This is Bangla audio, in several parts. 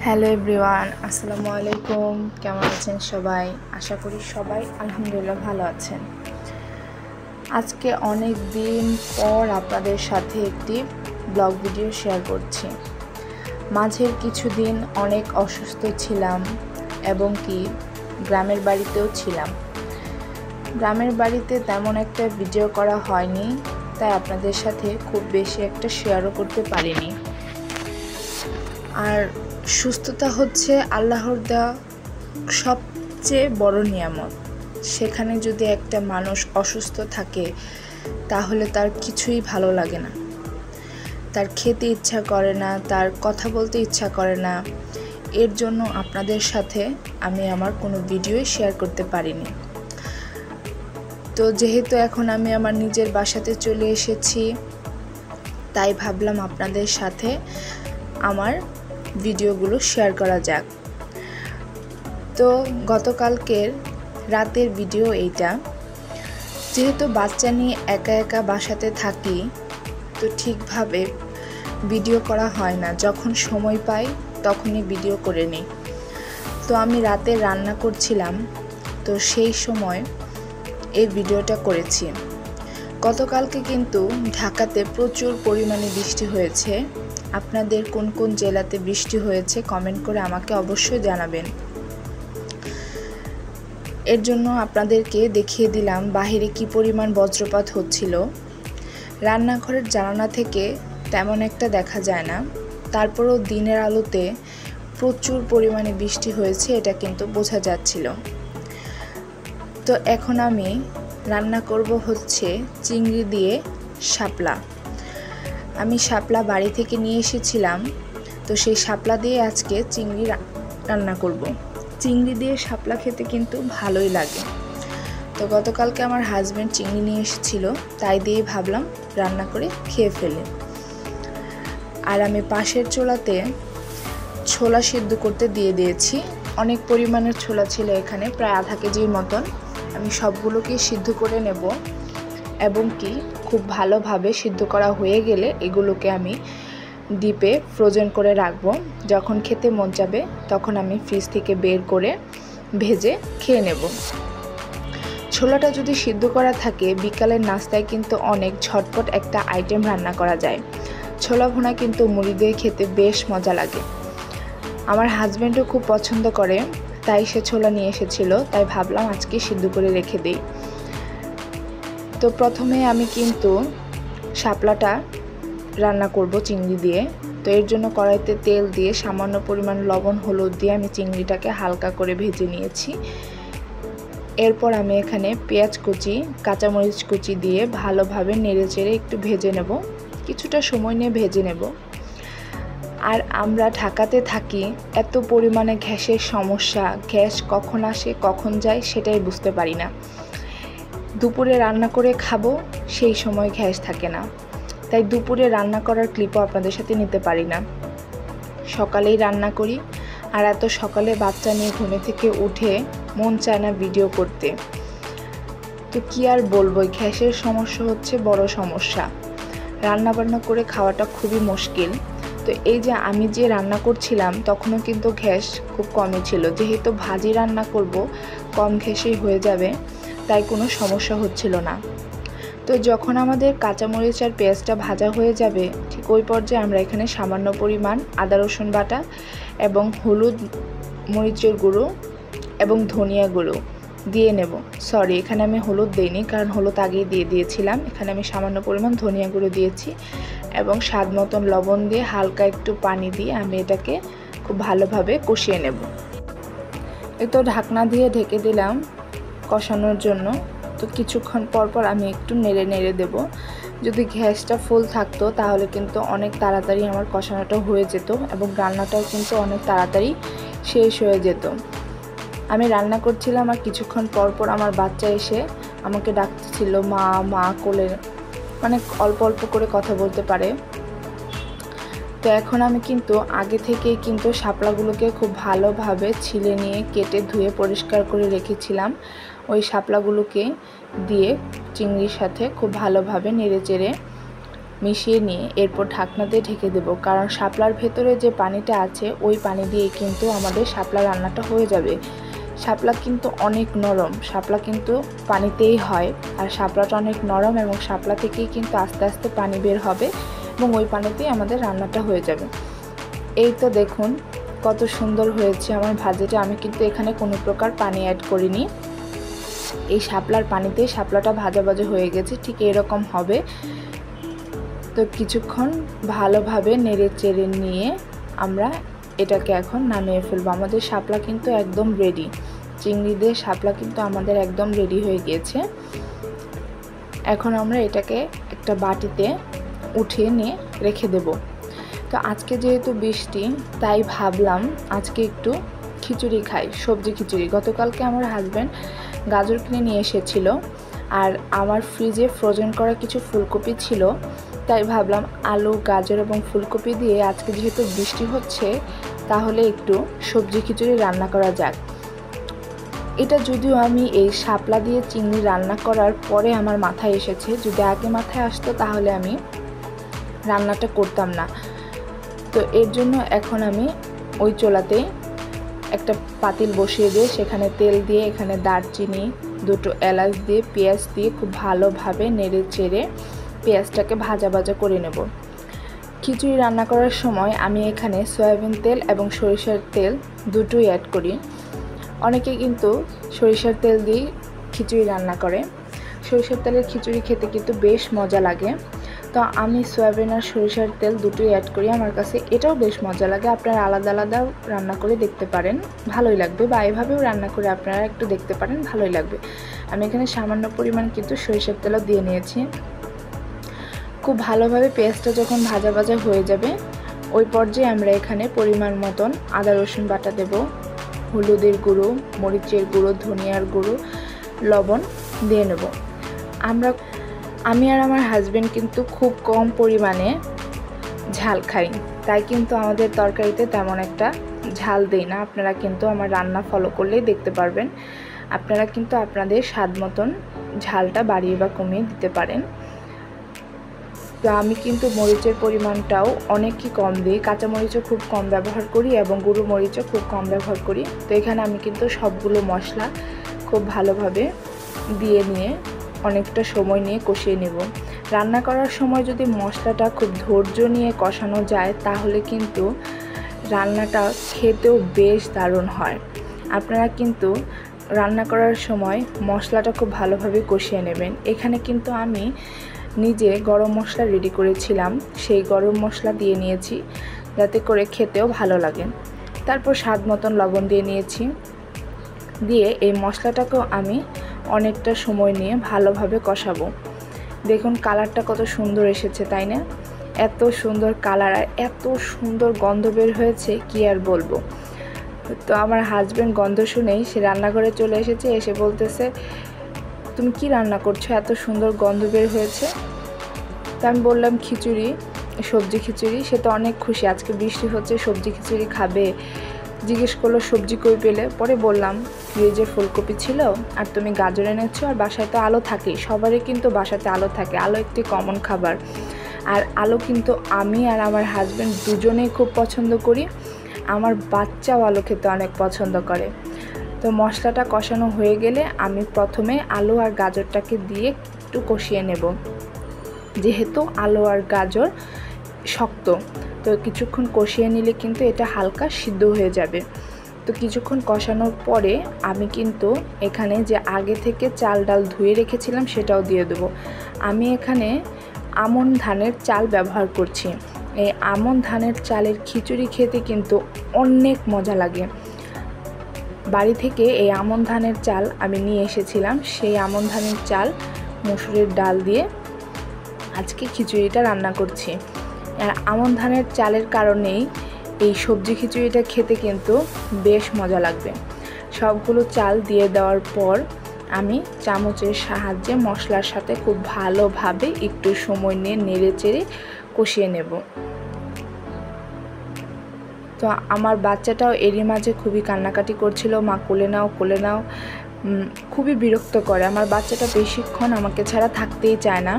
হ্যালো এভরিওয়ান, আসসালামু আলাইকুম। কেমন আছেন সবাই? আশা করি সবাই আলহামদুলিল্লাহ ভালো আছেন। আজকে অনেক দিন পর আপনাদের সাথে একটি ব্লগ ভিডিও শেয়ার করছি। মাঝের কিছুদিন অনেক অসুস্থ ছিলাম এবং কি গ্রামের বাড়িতেও ছিলাম। গ্রামের বাড়িতে তেমন একটা ভিডিও করা হয়নি, তাই আপনাদের সাথে খুব বেশি একটা শেয়ারও করতে পারিনি। আর সুস্থতা হচ্ছে আল্লাহর দেওয়া সবচেয়ে বড় নিয়ামত। সেখানে যদি একটা মানুষ অসুস্থ থাকে তাহলে তার কিছুই ভালো লাগে না, তার খেতে ইচ্ছা করে না, তার কথা বলতে ইচ্ছা করে না। এর জন্য আপনাদের সাথে আমি আমার কোনো ভিডিওই শেয়ার করতে পারিনি। তো যেহেতু এখন আমি আমার নিজের বাসাতে চলে এসেছি, তাই ভাবলাম আপনাদের সাথে আমার ভিডিওগুলো শেয়ার করা যাক। তো গতকালকের রাতের ভিডিও এইটা। যেহেতু বাচ্চা নিয়ে একা একা বাসাতে থাকি, তো ঠিকভাবে ভিডিও করা হয় না। যখন সময় পাই তখনই ভিডিও করে নিই। তো আমি রাতে রান্না করছিলাম, তো সেই সময় এই ভিডিওটা করেছি। গতকালকে কিন্তু ঢাকাতে প্রচুর পরিমাণে বৃষ্টি হয়েছে। আপনাদের কোন কোন জেলাতে বৃষ্টি হয়েছে কমেন্ট করে আমাকে অবশ্যই জানাবেন। এর জন্য আপনাদেরকে দেখিয়ে দিলাম বাহিরে কি পরিমাণ বজ্রপাত হচ্ছিল। রান্নাঘরের জানালা থেকে তেমন একটা দেখা যায় না, তারপরেও দিনের আলোতে প্রচুর পরিমাণে বৃষ্টি হয়েছে, এটা কিন্তু বোঝা যাচ্ছিল। তো এখন আমি রান্না করব হচ্ছে চিংড়ি দিয়ে শাপলা। আমি শাপলা বাড়ি থেকে নিয়ে এসেছিলাম, তো সেই শাপলা দিয়ে আজকে চিংড়ি রান্না করব। চিংড়ি দিয়ে শাপলা খেতে কিন্তু ভালোই লাগে। তো গতকালকে আমার হাজব্যান্ড চিংড়ি নিয়ে এসেছিল, তাই দিয়ে ভাবলাম রান্না করে খেয়ে ফেলে। আর আমি পাশের চুলাতে ছোলা সিদ্ধ করতে দিয়ে দিয়েছি। অনেক পরিমাণের ছোলা ছিল এখানে, প্রায় আধা কেজির মতন। আমি সবগুলোকে সিদ্ধ করে নেব এবং কি খুব ভালোভাবে সিদ্ধ করা হয়ে গেলে এগুলোকে আমি ডিপে ফ্রোজেন করে রাখবো। যখন খেতে মন যাবে তখন আমি ফ্রিজ থেকে বের করে ভেজে খেয়ে নেব। ছোলাটা যদি সিদ্ধ করা থাকে, বিকালের নাস্তায় কিন্তু অনেক ঝটপট একটা আইটেম রান্না করা যায়। ছোলা ভুনা কিন্তু মুড়ি দিয়ে খেতে বেশ মজা লাগে। আমার হাজব্যান্ডও খুব পছন্দ করে, তাই সে ছোলা নিয়ে এসেছিল, তাই ভাবলাম আজকে সিদ্ধ করে রেখে দিই। তো প্রথমে আমি কিন্তু শাপলাটা রান্না করব চিংড়ি দিয়ে। তো এর জন্য কড়াইতে তেল দিয়ে সামান্য পরিমাণ লবণ হলুদ দিয়ে আমি চিংড়িটাকে হালকা করে ভেজে নিয়েছি। এরপর আমি এখানে পেঁয়াজ কুচি, কাঁচামরিচ কুচি দিয়ে ভালোভাবে নেড়েচেড়ে একটু ভেজে নেব, কিছুটা সময় নিয়ে ভেজে নেব। আর আমরা ঢাকাতে থাকি, এত পরিমাণে গ্যাসের সমস্যা, গ্যাস কখন আসে কখন যায় সেটাই বুঝতে পারি না। দুপুরে রান্না করে খাবো, সেই সময় গ্যাস থাকে না, তাই দুপুরে রান্না করার ক্লিপও আপনাদের সাথে নিতে পারি না। সকালেই রান্না করি, আর এত সকালে বাচ্চা নিয়ে ঘুমে থেকে উঠে মন চায় না ভিডিও করতে। তো কি আর বলবো, গ্যাসের সমস্যা হচ্ছে বড় সমস্যা। রান্না বান্না করে খাওয়াটা খুবই মুশকিল। তো এই যে আমি যে রান্না করছিলাম তখনও কিন্তু গ্যাস খুব কমই ছিল। যেহেতু ভাজি রান্না করব, কম গ্যাসেই হয়ে যাবে, তাই কোনো সমস্যা হচ্ছিল না। তো যখন আমাদের কাঁচামরিচ আর পেঁয়াজটা ভাজা হয়ে যাবে, ঠিক ওই পর্যায়ে আমরা এখানে সামান্য পরিমাণ আদা রসুন বাটা এবং হলুদ, মরিচের গুঁড়ো এবং ধনিয়া গুঁড়ো দিয়ে নেব। সরি, এখানে আমি হলুদ দিইনি, কারণ হলুদ আগেই দিয়ে দিয়েছিলাম। এখানে আমি সামান্য পরিমাণ ধনিয়া গুঁড়ো দিয়েছি এবং স্বাদ মতন লবণ দিয়ে হালকা একটু পানি দিয়ে আমি এটাকে খুব ভালোভাবে কষিয়ে নেব। একটু ঢাকনা দিয়ে ঢেকে দিলাম কষানোর জন্য। তো কিছুক্ষণ পর পর আমি একটু নেড়ে নেড়ে দেব। যদি গ্যাসটা ফুল থাকতো তাহলে কিন্তু অনেক তাড়াতাড়ি আমার কষানোটা হয়ে যেত এবং রান্নাটাও কিন্তু অনেক তাড়াতাড়ি শেষ হয়ে যেত। আমি রান্না করছিলাম আর কিছুক্ষণ পর পর আমার বাচ্চা এসে আমাকে ডাকছিল মা মা, কোলে, মানে অল্প অল্প করে কথা বলতে পারে। তো এখন আমি কিন্তু আগে থেকেই কিন্তু শাপলাগুলোকে খুব ভালোভাবে ছিলে নিয়ে কেটে ধুয়ে পরিষ্কার করে রেখেছিলাম। ওই শাপলাগুলোকে দিয়ে চিংড়ির সাথে খুব ভালোভাবে নেড়েচেড়ে মিশিয়ে নিয়ে এরপর ঢাকনা দিয়ে ঢেকে দেব, কারণ শাপলার ভেতরে যে পানিটা আছে ওই পানি দিয়ে কিন্তু আমাদের শাপলা রান্নাটা হয়ে যাবে। শাপলা কিন্তু অনেক নরম, শাপলা কিন্তু পানিতেই হয়, আর শাপলাটা অনেক নরম এবং শাপলা থেকেই কিন্তু আস্তে আস্তে পানি বের হবে এবং ওই পানিতেই আমাদের রান্নাটা হয়ে যাবে। এই তো দেখুন কত সুন্দর হয়েছে আমার ভাজিটা। আমি কিন্তু এখানে কোনো প্রকার পানি অ্যাড করিনি, এই শাপলার পানিতেই শাপলাটা ভাজা ভাজা হয়ে গেছে, ঠিক এরকম হবে। তো কিছুক্ষণ ভালোভাবে নেড়ে চেড়ে নিয়ে আমরা এটাকে এখন নামিয়ে ফেলবো। আমাদের শাপলা কিন্তু একদম রেডি, চিংড়ি দিয়ে শাপলা কিন্তু আমাদের একদম রেডি হয়ে গিয়েছে। এখন আমরা এটাকে একটা বাটিতে উঠিয়ে নিয়ে রেখে দেব। তো আজকে যেহেতু বৃষ্টি, তাই ভাবলাম আজকে একটু খিচুড়ি খাই, সবজি খিচুড়ি। গতকালকে আমার হাজব্যান্ড গাজর কিনে নিয়ে এসেছিল, আর আমার ফ্রিজে ফ্রোজেন করা কিছু ফুলকপি ছিল, তাই ভাবলাম আলু, গাজর এবং ফুলকপি দিয়ে আজকে যেহেতু বৃষ্টি হচ্ছে, তাহলে একটু সবজি খিচুড়ি রান্না করা যাক। এটা যদিও আমি এই শাপলা দিয়ে চিংড়ি রান্না করার পরে আমার মাথায় এসেছে, যদি আগে মাথায় আসতো তাহলে আমি রান্নাটা করতাম না। তো এর জন্য এখন আমি ওই চুলাতে একটা পাতিল বসিয়ে দিয়ে সেখানে তেল দিয়ে এখানে দারচিনি, দুটো এলাচ দিয়ে পেঁয়াজ দিয়ে খুব ভালোভাবে নেড়ে চেড়ে পেঁয়াজটাকে ভাজা ভাজা করে নেব। খিচুড়ি রান্না করার সময় আমি এখানে সয়াবিন তেল এবং সরিষার তেল দুটোই অ্যাড করি। অনেকে কিন্তু সরিষার তেল দিয়ে খিচুড়ি রান্না করে, সরিষার তেলের খিচুড়ি খেতে কিন্তু বেশ মজা লাগে। তো আমি সয়াবিন আর সরিষার তেল দুটোই অ্যাড করি, আমার কাছে এটাও বেশ মজা লাগে। আপনারা আলাদা আলাদা রান্না করে দেখতে পারেন, ভালোই লাগবে, বা এভাবেও রান্না করে আপনারা একটু দেখতে পারেন, ভালোই লাগবে। আমি এখানে সামান্য পরিমাণ কিন্তু সরিষার তেলও দিয়ে নিয়েছি। খুব ভালোভাবে পেঁয়াজটা যখন ভাজা ভাজা হয়ে যাবে, ওই পর্যায়ে আমরা এখানে পরিমাণ মতন আদা রসুন বাটা দেব, হলুদের গুঁড়ো, মরিচের গুঁড়ো, ধনিয়ার গুঁড়ো, লবণ দিয়ে নেব। আমি আর আমার হাজবেন্ড কিন্তু খুব কম পরিমাণে ঝাল খাই, তাই কিন্তু আমাদের তরকারিতে তেমন একটা ঝাল দেই না। আপনারা কিন্তু আমার রান্না ফলো করলেই দেখতে পারবেন, আপনারা কিন্তু আপনাদের স্বাদ মতন ঝালটা বাড়িয়ে বা কমিয়ে দিতে পারেন। তো আমি কিন্তু মরিচের পরিমাণটাও অনেকই কম দিই, কাঁচামরিচও খুব কম ব্যবহার করি এবং গুঁড়ো মরিচও খুব কম ব্যবহার করি। তো এখানে আমি কিন্তু সবগুলো মশলা খুব ভালোভাবে দিয়ে নিয়ে অনেকটা সময় নিয়ে কষিয়ে নেব। রান্না করার সময় যদি মশলাটা খুব ধৈর্য নিয়ে কষানো যায়, তাহলে কিন্তু রান্নাটা খেতেও বেশ দারুণ হয়। আপনারা কিন্তু রান্না করার সময় মশলাটা খুব ভালোভাবে কষিয়ে নেবেন। এখানে কিন্তু আমি নিজে গরম মশলা রেডি করেছিলাম, সেই গরম মশলা দিয়ে নিয়েছি যাতে করে খেতেও ভালো লাগে। তারপর স্বাদ মতন লবণ দিয়ে নিয়েছি, দিয়ে এই মশলাটাকেও আমি অনেকটা সময় নিয়ে ভালোভাবে কষাবো। দেখুন কালারটা কত সুন্দর এসেছে, তাই না? এত সুন্দর কালার আর এত সুন্দর গন্ধ বের হয়েছে, কি আর বলবো। তো আমার হাজব্যান্ড গন্ধ শুনেই সে রান্নাঘরে চলে এসেছে, এসে বলতেছে, তুমি কি রান্না করছো, এত সুন্দর গন্ধ বের হয়েছে। তো আমি বললাম খিচুড়ি, সবজি খিচুড়ি। সে তো অনেক খুশি, আজকে বৃষ্টি হচ্ছে, সবজি খিচুড়ি খাবে। জিজ্ঞেস করলো সবজি কই পেলে। পরে বললাম ফ্রিজে ফুলকপি ছিল আর তুমি গাজর এনেছো, আর বাসায় তো আলো থাকেই, সবারই কিন্তু বাসাতে আলো থাকে, আলো একটি কমন খাবার। আর আলো কিন্তু আমি আর আমার হাজব্যান্ড দুজনেই খুব পছন্দ করি, আমার বাচ্চাও আলু খেতে অনেক পছন্দ করে। তো মশলাটা কষানো হয়ে গেলে আমি প্রথমে আলু আর গাজরটাকে দিয়ে একটু কষিয়ে নেব, যেহেতু আলু আর গাজর শক্ত। তো কিছুক্ষণ কষিয়ে নিলে কিন্তু এটা হালকা সিদ্ধ হয়ে যাবে। তো কিছুক্ষণ কষানোর পরে আমি কিন্তু এখানে যে আগে থেকে চাল ডাল ধুয়ে রেখেছিলাম সেটাও দিয়ে দেবো। আমি এখানে আমন ধানের চাল ব্যবহার করছি। এই আমন ধানের চালের খিচুড়ি খেতে কিন্তু অনেক মজা লাগে। বাড়ি থেকে এই আমন ধানের চাল আমি নিয়ে এসেছিলাম, সেই আমন ধানের চাল মসুরের ডাল দিয়ে আজকে খিচুড়িটা রান্না করছি। আর আমন ধানের চালের কারণেই এই সবজি খিচুড়িটা খেতে কিন্তু বেশ মজা লাগবে। সবগুলো চাল দিয়ে দেওয়ার পর আমি চামচের সাহায্যে মশলার সাথে খুব ভালোভাবে একটু সময় নিয়ে নেড়ে চেড়ে কষিয়ে নেব। তো আমার বাচ্চাটাও এরই মাঝে খুবই কান্নাকাটি করছিল, মা কোলে নাও কোলে নাও, খুবই বিরক্ত করে। আমার বাচ্চাটা বেশিক্ষণ আমাকে ছাড়া থাকতেই চায় না।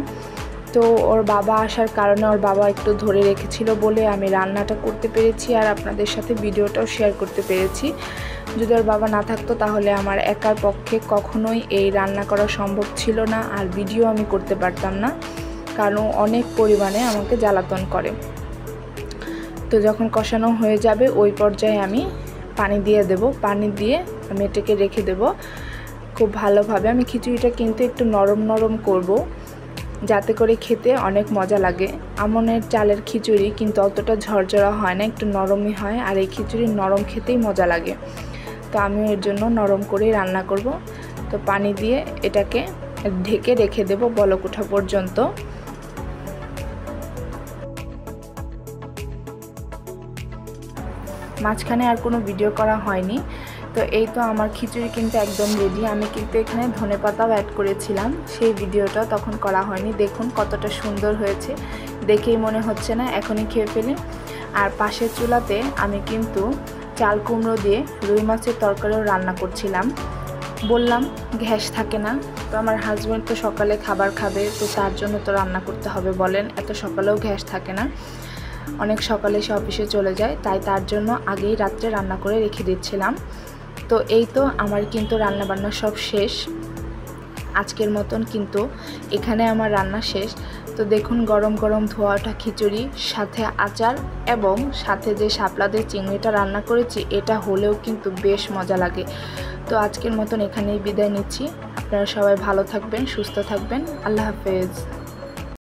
তো ওর বাবা আসার কারণে ওর বাবা একটু ধরে রেখেছিল বলে আমি রান্নাটা করতে পেরেছি আর আপনাদের সাথে ভিডিওটাও শেয়ার করতে পেরেছি। যদি ওর বাবা না থাকতো তাহলে আমার একার পক্ষে কখনোই এই রান্না করা সম্ভব ছিল না, আর ভিডিও আমি করতে পারতাম না, কারণ অনেক পরিমাণে আমাকে জ্বালাতন করে। তো যখন কষানো হয়ে যাবে ওই পর্যায়ে আমি পানি দিয়ে দেব। পানি দিয়ে আমি এটাকে রেখে দেব খুব ভালোভাবে। আমি খিচুড়িটা কিন্তু একটু নরম নরম করব, যাতে করে খেতে অনেক মজা লাগে। আমনের চালের খিচুড়ি কিন্তু অতটা ঝরঝরা হয় না, একটু নরমই হয়, আর এই খিচুড়ি নরম খেতেই মজা লাগে। তো আমি এর জন্য নরম করেই রান্না করব। তো পানি দিয়ে এটাকে ঢেকে রেখে দেব বলক ওঠা পর্যন্ত। মাঝখানে আর কোনো ভিডিও করা হয়নি। তো এই তো আমার খিচুড়ি কিন্তু একদম রেডি। আমি কিন্তু এখানে ধনেপাতাও অ্যাড করেছিলাম, সেই ভিডিওটা তখন করা হয়নি। দেখুন কতটা সুন্দর হয়েছে, দেখেই মনে হচ্ছে না এখনই খেয়ে ফেলি। আর পাশের চুলাতে আমি কিন্তু চাল কুমড়ো দিয়ে রুই মাছের তরকারিও রান্না করছিলাম। বললাম গ্যাস থাকে না, তো আমার হাজব্যান্ড তো সকালে খাবার খাবে, তো তার জন্য তো রান্না করতে হবে বলেন, এত সকালেও গ্যাস থাকে না, অনেক সকালে সে অফিসে চলে যায়, তাই তার জন্য আগেই রাত্রে রান্না করে রেখে দিচ্ছিলাম। তো এই তো আমার কিন্তু রান্নাবান্না সব শেষ আজকের মতন, কিন্তু এখানে আমার রান্না শেষ। তো দেখুন গরম গরম ধোয়া ওঠা খিচুড়ি, সাথে আচার এবং সাথে যে শাপলাদের চিংড়িটা রান্না করেছি, এটা হলেও কিন্তু বেশ মজা লাগে। তো আজকের মতন এখানেই বিদায় নিচ্ছি। আপনারা সবাই ভালো থাকবেন, সুস্থ থাকবেন। আল্লাহ হাফেজ।